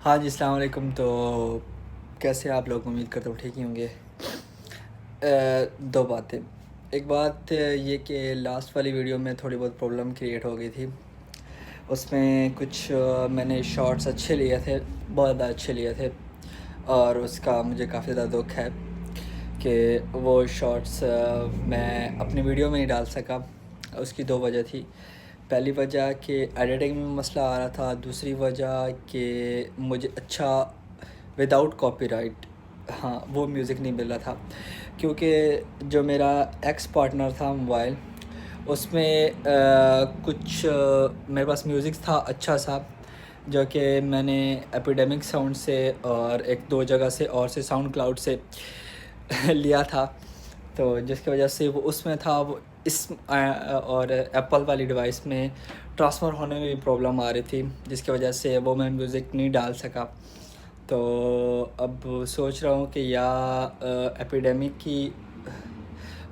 हाँ जी, अस्सलाम वालेकुम। तो कैसे आप लोग? उम्मीद करता हूँ ठीक ही होंगे। दो बातें। एक बात ये कि लास्ट वाली वीडियो में थोड़ी बहुत प्रॉब्लम क्रिएट हो गई थी। उसमें कुछ मैंने शॉट्स अच्छे लिए थे, बहुत ज़्यादा अच्छे लिए थे, और उसका मुझे काफ़ी ज़्यादा दुख है कि वो शॉट्स मैं अपनी वीडियो में नहीं डाल सका। उसकी दो वजह थी। पहली वजह कि एडिटिंग में मसला आ रहा था, दूसरी वजह कि मुझे अच्छा विदाउट कॉपीराइट, हाँ, वो म्यूज़िक नहीं मिल रहा था। क्योंकि जो मेरा एक्स पार्टनर था मोबाइल, उसमें कुछ मेरे पास म्यूज़िक था अच्छा सा, जो कि मैंने एपिडेमिक साउंड से और एक दो जगह से और से साउंड क्लाउड से लिया था। तो जिसकी वजह से वो उसमें था, वो इस और एप्पल वाली डिवाइस में ट्रांसफ़र होने में भी प्रॉब्लम आ रही थी, जिसकी वजह से वो मैं म्यूज़िक नहीं डाल सका। तो अब सोच रहा हूँ कि या एपिडेमिक की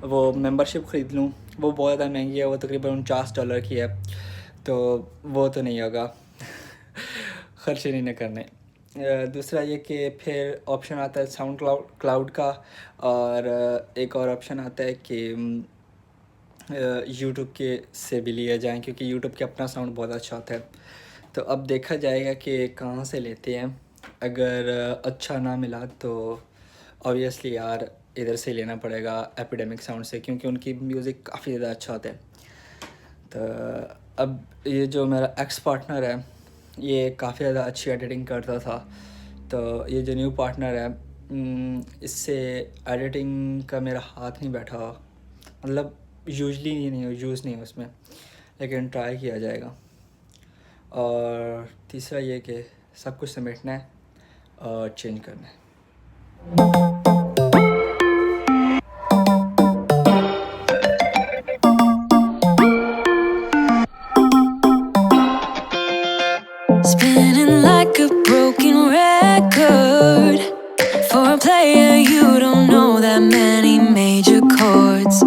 वो मेंबरशिप ख़रीद लूँ। वो बहुत ज़्यादा महंगी है, वो तकरीबन $49 की है, तो वो तो नहीं होगा। खर्चे नहीं न करने। दूसरा ये कि फिर ऑप्शन आता है साउंड क्लाउड का, और एक और ऑप्शन आता है कि यूट्यूब के से भी लिए जाएं, क्योंकि यूट्यूब के अपना साउंड बहुत अच्छा होता है। तो अब देखा जाएगा कि कहाँ से लेते हैं। अगर अच्छा ना मिला तो ऑब्वियसली यार इधर से लेना पड़ेगा, एपिडेमिक साउंड से, क्योंकि उनकी म्यूज़िक काफ़ी ज़्यादा अच्छा होता है। तो अब ये जो मेरा एक्स पार्टनर है, ये काफ़ी ज़्यादा अच्छी एडिटिंग करता था। तो ये जो न्यू पार्टनर है, इससे एडिटिंग का मेरा हाथ नहीं बैठा, मतलब यूजली नहीं यूज़ नहीं है उसमें, लेकिन ट्राई किया जाएगा। और तीसरा ये कि सब कुछ समेटना है और चेंज करना है। Spinning like a broken record. For a player, you don't know that many major chords.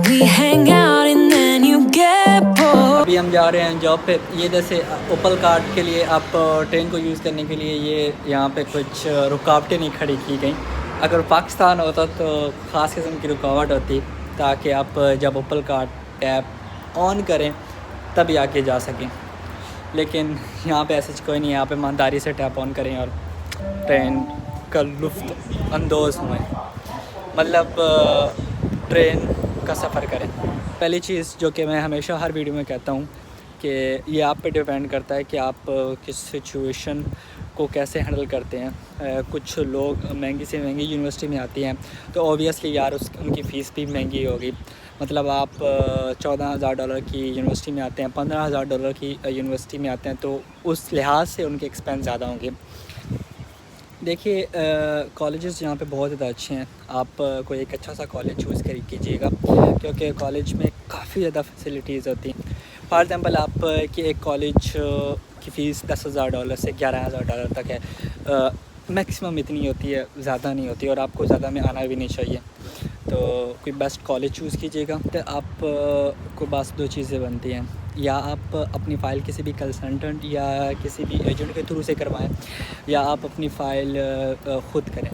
We hang out and then you get bored. अभी हम जा रहे हैं जॉब पे। ये जैसे ओपल कार्ड के लिए आप ट्रेन को यूज़ करने के लिए ये यहाँ पे कुछ रुकावटें नहीं खड़ी की गई। अगर पाकिस्तान होता तो ख़ास किस्म की रुकावट होती, ताकि आप जब ओपल कार्ड टैप ऑन करें तभी आके जा सकें। लेकिन यहाँ पे ऐसा कोई नहीं है। यहाँ पे ईमानदारी से टैप ऑन करें और ट्रेन का लुत्फ़ अंदोज़ हुए, मतलब ट्रेन का सफ़र करें। पहली चीज़ जो कि मैं हमेशा हर वीडियो में कहता हूँ कि ये आप पे डिपेंड करता है कि आप किस सिचुएशन को कैसे हैंडल करते हैं। कुछ लोग महंगी से महंगी यूनिवर्सिटी में आती हैं, तो ऑब्वियसली यार उनकी फ़ीस भी महंगी होगी। मतलब आप $14,000 की यूनिवर्सिटी में आते हैं, $15,000 की यूनिवर्सिटी में आते हैं, तो उस लिहाज से उनके एक्सपेंस ज़्यादा होंगे। देखिए, कॉलेजेस यहाँ पे बहुत ज़्यादा अच्छे हैं। आप कोई एक अच्छा सा कॉलेज चूज़ कीजिएगा, क्योंकि कॉलेज में काफ़ी ज़्यादा फैसिलिटीज़ होती हैं। फॉर एग्ज़ाम्पल आप कि एक कॉलेज की फ़ीस $10,000 से $11,000 तक है। मैक्सिमम इतनी होती है, ज़्यादा नहीं होती, और आपको ज़्यादा में आना भी नहीं चाहिए। तो कोई बेस्ट कॉलेज चूज़ कीजिएगा। तो आप को बस दो चीज़ें बनती हैं, या आप अपनी फ़ाइल किसी भी कंसल्टेंट या किसी भी एजेंट के थ्रू से करवाएं, या आप अपनी फ़ाइल ख़ुद करें।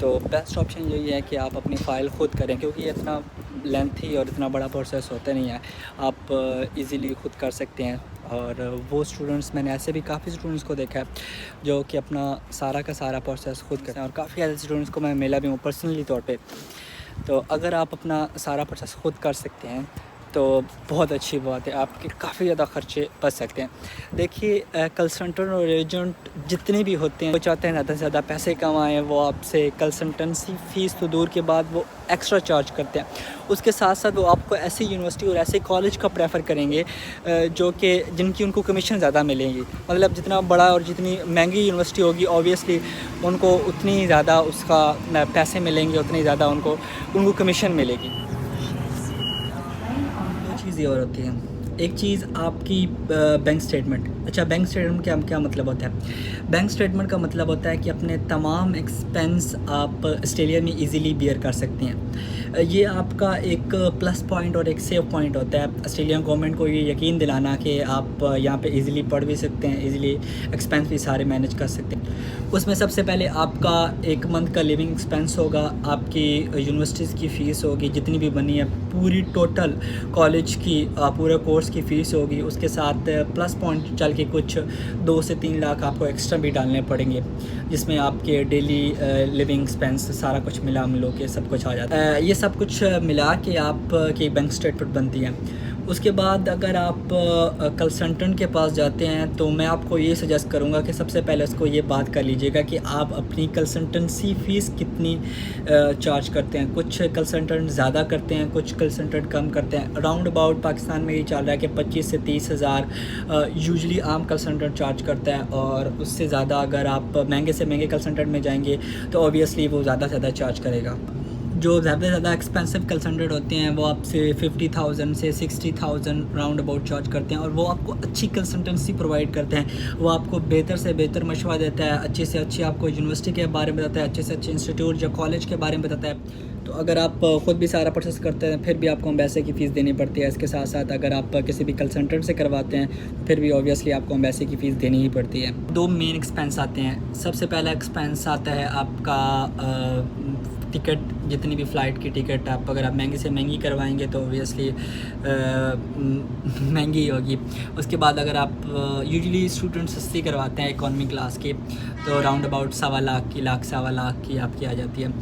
तो बेस्ट ऑप्शन यही है कि आप अपनी फ़ाइल ख़ुद करें, क्योंकि ये इतना लेंथी और इतना बड़ा प्रोसेस होता नहीं है। आप इजीली ख़ुद कर सकते हैं। और वो स्टूडेंट्स, मैंने ऐसे भी काफ़ी स्टूडेंट्स को देखा है जो कि अपना सारा का सारा प्रोसेस ख़ुद करते हैं, और काफ़ी ऐसे स्टूडेंट्स को मैं मिला भी हूँ पर्सनली तौर पे। तो अगर आप अपना सारा प्रोसेस ख़ुद कर सकते हैं तो बहुत अच्छी बात है, आपके काफ़ी ज़्यादा ख़र्चे बच सकते हैं। देखिए, कंसल्टेंट और एजेंट जितने भी होते हैं वो चाहते हैं ज़्यादा से ज़्यादा पैसे कमाएं। वो आपसे कंसल्टेंसी फ़ीस तो दूर के बाद वो एक्स्ट्रा चार्ज करते हैं। उसके साथ साथ वो आपको ऐसी यूनिवर्सिटी और ऐसे कॉलेज का प्रेफर करेंगे जो कि जिनकी उनको कमीशन ज़्यादा मिलेंगी। मतलब जितना बड़ा और जितनी महंगी यूनिवर्सिटी होगी, ऑब्वियसली उनको उतनी ज़्यादा उसका पैसे मिलेंगे, उतनी ज़्यादा उनको कमीशन मिलेगी। चीज़ें और होती हैं। एक चीज़ आपकी बैंक स्टेटमेंट, अच्छा, बैंक स्टेटमेंट क्या मतलब होता है? बैंक स्टेटमेंट का मतलब होता है कि अपने तमाम एक्सपेंस आप ऑस्ट्रेलिया में इजीली बियर कर सकते हैं। ये आपका एक प्लस पॉइंट और एक सेव पॉइंट होता है ऑस्ट्रेलियन गवर्नमेंट को ये यकीन दिलाना कि आप यहाँ पे इजीली पढ़ भी सकते हैं, इजीली एक्सपेंस भी सारे मैनेज कर सकते हैं। उसमें सबसे पहले आपका एक मंथ का लिविंग एक्सपेंस होगा, आपकी यूनिवर्सिटीज़ की फ़ीस होगी जितनी भी बनी है, पूरी टोटल कॉलेज की पूरे कोर्स की फ़ीस होगी। उसके साथ प्लस पॉइंट चल के कुछ 2 से 3 लाख आपको एक्स्ट्रा भी डालने पड़ेंगे, जिसमें आपके डेली लिविंग एक्सपेंस सारा कुछ मिलो के सब कुछ आ जाता है। ये सब कुछ मिला के आप की बैंक स्टेटमेंट बनती है। उसके बाद अगर आप कंसल्टेंट के पास जाते हैं तो मैं आपको ये सजेस्ट करूँगा कि सबसे पहले उसको ये बात कर लीजिएगा कि आप अपनी कंसल्टेंसी फ़ीस कितनी चार्ज करते हैं। कुछ कंसल्टेंट ज़्यादा करते हैं, कुछ कंसल्टेंट कम करते हैं। राउंड अबाउट पाकिस्तान में ये चल रहा है कि 25 से 30 हज़ार यूजली आम कंसल्टेंट चार्ज करता है, और उससे ज़्यादा अगर आप महंगे से महंगे कंसल्टेंट में जाएंगे तो ऑब्वियसली वो ज़्यादा से ज़्यादा चार्ज करेगा। जो ज़्यादा से ज़्यादा एक्सपेंसिव कंसल्टेंट होते हैं वो आपसे 50,000 से 60,000 राउंड अबाउट चार्ज करते हैं, और वो आपको अच्छी कंसल्टेंसी प्रोवाइड करते हैं। वो आपको बेहतर से बेहतर मशवरा देता है, अच्छे से अच्छी आपको यूनिवर्सिटी के बारे में बताता है, अच्छे से अच्छे इंस्टीट्यूट या कॉलेज के बारे में बताता है। तो अगर आप ख़ुद भी सारा प्रोसेस करते हैं फिर भी आपको एम्बेसी की फ़ीस देनी पड़ती है। इसके साथ साथ अगर आप किसी भी कंसल्टेंट से करवाते हैं फिर भी ऑब्वियसली आपको एम्बेसी की फ़ीस देनी ही पड़ती है। 2 मेन एक्सपेंस आते हैं। सबसे पहला एक्सपेंस आता है आपका टिकट, जितनी भी फ़्लाइट की टिकट अगर आप महंगी से महंगी करवाएंगे तो ऑब्वियसली महंगी ही होगी। उसके बाद अगर आप यूजुअली स्टूडेंट सस्ती करवाते हैं इकॉनमी क्लास की, तो राउंड अबाउट 1.25 लाख की, सवा लाख की आपकी आ जाती है।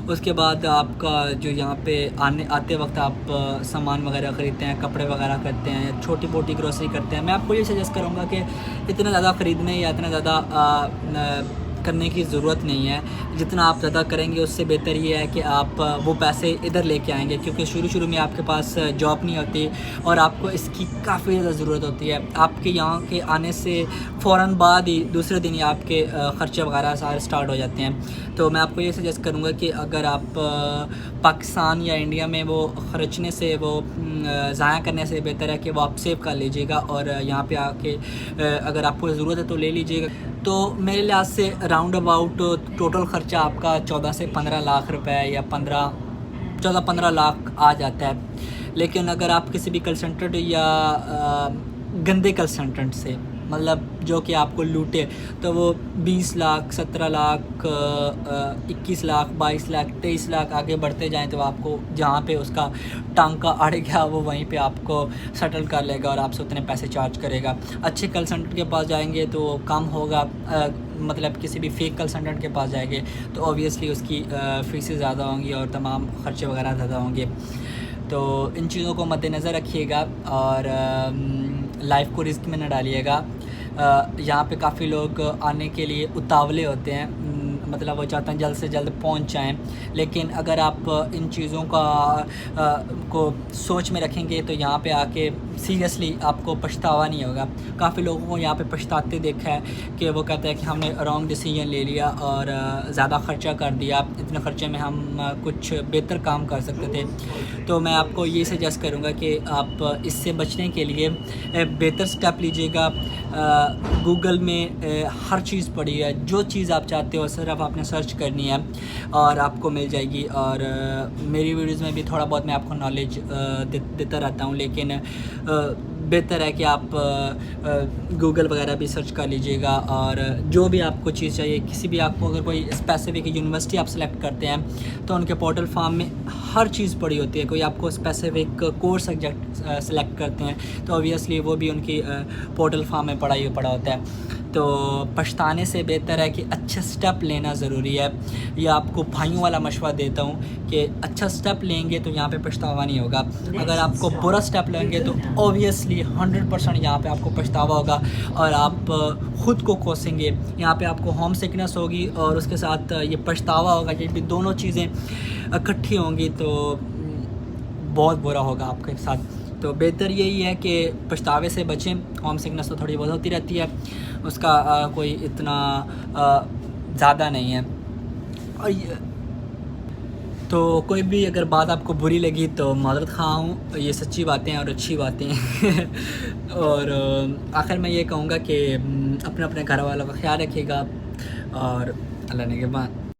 उसके बाद आपका जो यहाँ पे आते वक्त आप सामान वगैरह ख़रीदते हैं, कपड़े वगैरह करते हैं, छोटी मोटी ग्रोसरी करते हैं, मैं आपको ये सजेस्ट करूँगा कि इतना ज़्यादा ख़रीदने या इतना ज़्यादा करने की ज़रूरत नहीं है। जितना आप ज़्यादा करेंगे उससे बेहतर ये है कि आप वो पैसे इधर लेके आएंगे, क्योंकि शुरू में आपके पास जॉब नहीं होती और आपको इसकी काफ़ी ज़्यादा ज़रूरत होती है। आपके यहाँ के आने से फ़ौरन बाद ही दूसरे दिन ही आपके ख़र्चे वगैरह सारे स्टार्ट हो जाते हैं। तो मैं आपको ये सजेस्ट करूँगा कि अगर आप पाकिस्तान या इंडिया में वो ख़र्चने से, वो ज़ाया करने से बेहतर है कि वो आप सेव कर लीजिएगा और यहाँ पे आके अगर आपको ज़रूरत है तो ले लीजिएगा। तो मेरे लिहाज से राउंड अबाउट टोटल ख़र्चा आपका 14 से 15 लाख रुपए या 14-15 लाख आ जाता है। लेकिन अगर आप किसी भी कंसल्टेंट या गंदे कंसल्टेंट से, मतलब जो कि आपको लूटे, तो वो 20 लाख, 17 लाख, 21 लाख, 22 लाख, 23 लाख आगे बढ़ते जाएं तो आपको जहाँ पे उसका टांका अड़ गया वो वहीं पे आपको सेटल कर लेगा और आपसे उतने पैसे चार्ज करेगा। अच्छे कंसल्टेंट के पास जाएंगे तो कम होगा, मतलब किसी भी फेक कंसल्टेंट के पास जाएंगे तो ऑब्वियसली उसकी फ़ीसें ज़्यादा होंगी और तमाम ख़र्चे वगैरह ज़्यादा होंगे। तो इन चीज़ों को मद्देनज़र रखिएगा और लाइफ को रिस्क में न डालिएगा। यहाँ पे काफ़ी लोग आने के लिए उतावले होते हैं, मतलब वो चाहते हैं जल्द से जल्द पहुँच जाएँ, लेकिन अगर आप इन चीज़ों को सोच में रखेंगे तो यहाँ पे आके सीरियसली आपको पछतावा नहीं होगा। काफ़ी लोगों को यहाँ पे पछताते देखा है कि वो कहते हैं कि हमने रॉन्ग डिसीजन ले लिया और ज़्यादा ख़र्चा कर दिया, इतने ख़र्चे में हम कुछ बेहतर काम कर सकते थे। तो मैं आपको ये सजेस्ट करूँगा कि आप इससे बचने के लिए बेहतर स्टेप लीजिएगा। गूगल में हर चीज़ पड़ी है, जो चीज़ आप चाहते हो सिर्फ आपने सर्च करनी है और आपको मिल जाएगी। और मेरी वीडियोज़ में भी थोड़ा बहुत मैं आपको नॉलेज देता रहता हूँ, लेकिन बेहतर है कि आप गूगल वगैरह भी सर्च कर लीजिएगा और जो भी आपको चीज़ चाहिए, किसी भी आपको अगर कोई स्पेसिफिक यूनिवर्सिटी आप सेलेक्ट करते हैं तो उनके पोर्टल फार्म में हर चीज़ पड़ी होती है। कोई आपको स्पेसिफिक कोर्स सब्जेक्ट सेलेक्ट करते हैं तो ऑब्वियसली वो भी उनकी पोर्टल फार्म में पड़ा होता है। तो पछताने से बेहतर है कि अच्छा स्टेप लेना ज़रूरी है। ये आपको भाइयों वाला मशवरा देता हूँ कि अच्छा स्टेप लेंगे तो यहाँ पे पछतावा नहीं होगा। अगर आपको बुरा स्टेप लेंगे तो ऑब्वियसली 100% यहाँ पे आपको पछतावा होगा और आप ख़ुद को कोसेंगे। यहाँ पे आपको होम सिकनेस होगी और उसके साथ ये पछतावा होगा। ये भी दोनों चीज़ें इकट्ठी होंगी तो बहुत बुरा होगा आपके साथ। तो बेहतर यही है कि पछतावे से बचें। होम सिकनेस तो थोड़ी बहुत होती रहती है, उसका कोई इतना ज़्यादा नहीं है। और तो कोई भी अगर बात आपको बुरी लगी तो माज़रत ख़्वाह हूँ, ये सच्ची बातें हैं और अच्छी बातें हैं। और आखिर मैं ये कहूँगा कि अपने अपने घर वालों का ख्याल रखिएगा और अल्लाह ने के बाद